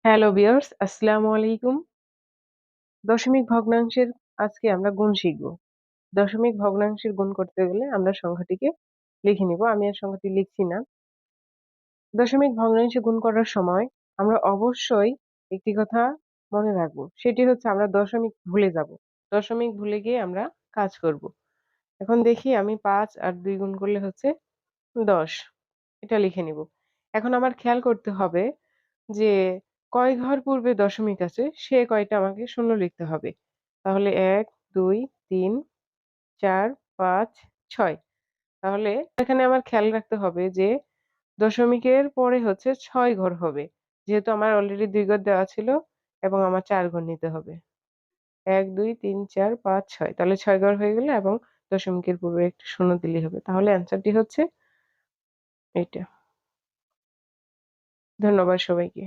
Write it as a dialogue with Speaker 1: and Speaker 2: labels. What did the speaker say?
Speaker 1: Hello viewers, আসসালামু আলাইকুম। দশমিক ভগ্নাংশের আজকে আমরা গুণ শিখব। দশমিক ভগ্নাংশের গুণ করতে গেলে আমরা সংখ্যাটিকে লিখে নিব। আমি আর সংখ্যাটি লিখছি না। দশমিক ভগ্নাংশে গুণ করার সময় আমরা অবশ্যই একটি কথা মনে রাখবো। সেটি হচ্ছে আমরা দশমিক ভুলে যাব। দশমিক ভুলে গিয়ে আমরা কাজ করব। এখন দেখি আমি ৫ আর ২ গুণ করলে হচ্ছে ১০। এটা লিখে নিব। এখন আমার খেয়াল করতে হবে যে কয় ঘর পূর্বে দশমিক আছে সে কয়টা আমাকে শূন্য লিখতে হবে। তাহলে ১, ২, ৩, ৪, ৫, ৬। তাহলে এখানে আমার খেয়াল রাখতে হবে যে দশমিকের পরে হচ্ছে ৬ ঘর হবে। যেহেতু আমার অলরেডি ২ ঘর দেওয়া ছিল এবং আমার ৪ ঘর নিতে হবে। ১, ২, ৩, ৪, ৫, ৬। তাহলে ৬ ঘর হয়ে গেল এবং দশমিকের পূর্বে একটা শূন্য দিলেই হবে। তাহলে অ্যান্সারটি হচ্ছে এইটা। ধন্যবাদ সবাইকে।